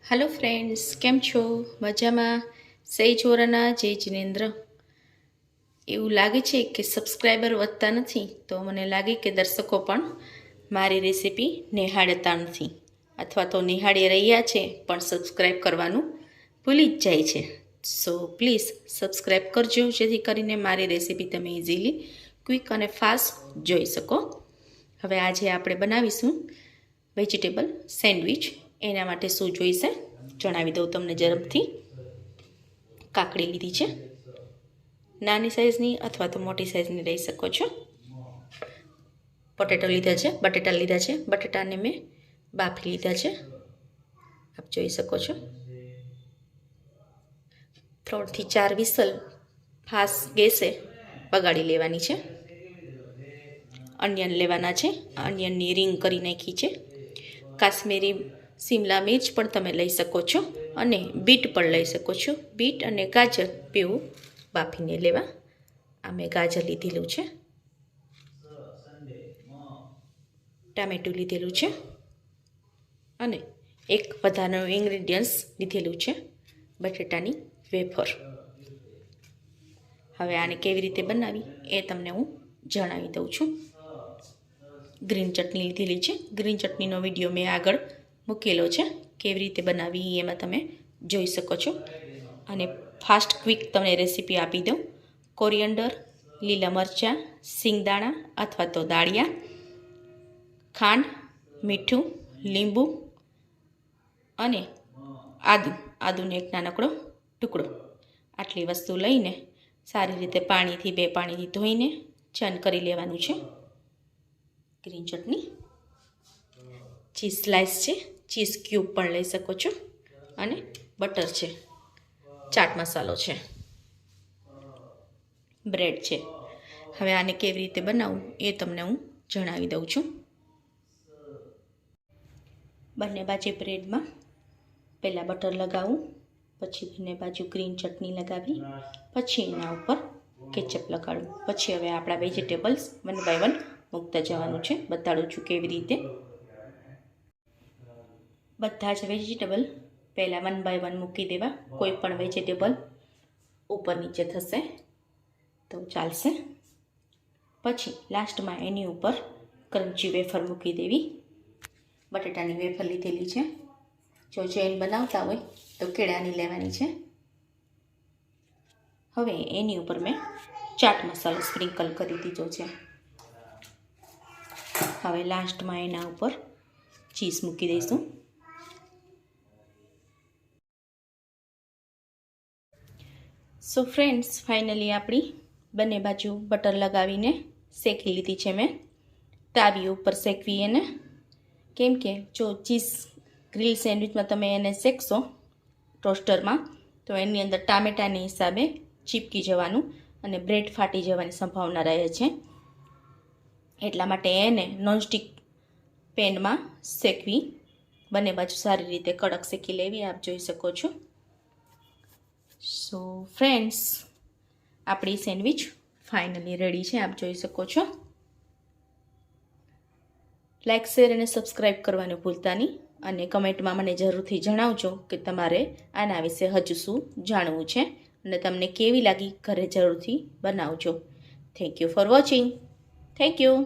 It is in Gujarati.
हेलो फ्रेंड्स, केम छो? मजामां? सही छोराना जय जिनेन्द्र। એવું લાગે છે કે સબસ્ક્રાઈબર વધતા નથી, તો મને લાગે કે દર્શકો પણ મારી રેસીપી નિહાળતા નથી, અથવા તો નિહાળી રહ્યા છે પણ સબસ્ક્રાઈબ કરવાનું ભૂલી જ જાય છે. સો પ્લીઝ સબસ્ક્રાઈબ કરજો, જેથી કરીને મારી રેસીપી તમે ઇઝીલી, ક્વિક અને ફાસ્ટ જોઈ શકો. હવે આજે આપણે બનાવીશું વેજીટેબલ સેન્ડવિચ. એના માટે શું જોઈશે જણાવી દઉં તમને ઝડપથી. કાકડી લીધી છે, નાની સાઇઝની અથવા તો મોટી સાઇઝની લઈ શકો છો. પોટેટો લીધા છે, બટેટા લીધા છે. બટેટાને મેં બાફી લીધા છે, આપ જોઈ શકો છો. 3 થી 4 વિસલ ફાસ્ટ ગેસે બગાડી લેવાની છે. અનિયન લેવાના છે, અનિયનની રિંગ કરી નાખી છે. કાશ્મીરી શિમલા મિર્ચ પણ તમે લઈ શકો છો અને બીટ પણ લઈ શકો છો. બીટ અને ગાજર બેઉ બાફીને લેવા. આ મેં ગાજર લીધેલું છે, ટામેટું લીધેલું છે અને એક વધારાનું ઇન્ગ્રીડિયન્ટ્સ લીધેલું છે, બટેટાની વેફર. હવે આને કેવી રીતે બનાવી એ તમને હું જણાવી દઉં છું. ગ્રીન ચટણી લીધેલી છે. ગ્રીન ચટણીનો વિડીયો મેં આગળ મૂકેલો છે, કેવી રીતે બનાવી એમાં તમે જોઈ શકો છો. અને ફાસ્ટ ક્વિક તમને રેસીપી આપી દઉં. કોરિયન્ડર, લીલા મરચાં, સિંગદાણા અથવા તો દાળિયા, ખાંડ, મીઠું, લીંબુ અને આદુનો એક નાનકડો ટુકડો. આટલી વસ્તુ લઈને સારી રીતે પાણીથી 2 પાણીથી ધોઈને ચન કરી લેવાનું છે. ગ્રીન ચટણી, ચીઝ સ્લાઇસ છે, ચીઝ ક્યુબ પણ લઈ શકો છો, અને બટર છે, ચાટ મસાલો છે, બ્રેડ છે. હવે આને કેવી રીતે બનાવવું એ તમને હું જણાવી દઉં છું. બંને બાજુ બ્રેડમાં પહેલાં બટર લગાવું, પછી બંને બાજુ ગ્રીન ચટણી લગાવી, પછી એના ઉપર કેચઅપ લગાડું. પછી હવે આપણા વેજીટેબલ્સ 1 બાય 1 મૂકતા જવાનું છે. બતાડું છું કેવી રીતે. બધા જ વેજીટેબલ પહેલાં 1 બાય 1 મૂકી દેવા. કોઈ પણ વેજીટેબલ ઉપર નીચે થશે તો ચાલશે. પછી લાસ્ટમાં એની ઉપર ક્રન્ચી વેફર મૂકી દેવી. બટેટાની વેફર લીધેલી છે. જો જૈન બનાવતા હોય તો કેળાની લેવાની છે. હવે એની ઉપર મેં ચાટ મસાલો સ્પ્રિંકલ કરી દીધો છે. હવે લાસ્ટમાં એના ઉપર ચીઝ મૂકી દઈશું. સો ફ્રેન્ડ્સ, ફાઇનલી આપણી બંને બાજુ બટર લગાવીને શેકી લીધી છે મેં. તાવી ઉપર શેકવી એને, કેમ કે જો ચીઝ ગ્રીલ સેન્ડવિચમાં તમે એને શેકશો ટોસ્ટરમાં તો એની અંદર ટામેટાની હિસાબે ચીપકી જવાનું અને બ્રેડ ફાટી જવાની સંભાવના રહે છે. એટલા માટે એને નોનસ્ટિક પેનમાં શેકવી. બંને બાજુ સારી રીતે કડક શેકી લેવી, આપ જોઈ શકો છો. સો ફ્રેન્ડ્સ, આપણી સેન્ડવિચ ફાઇનલી રેડી છે, આપ જોઈ શકો છો. લાઇક, શેર અને સબસ્ક્રાઈબ કરવાનું ભૂલતા નહીં. અને કમેન્ટમાં મને જરૂરથી જણાવજો કે તમારે આના વિશે હજુ શું જાણવું છે અને તમને કેવી લાગી. ઘરે જરૂરથી બનાવજો. Thank you for watching. Thank you.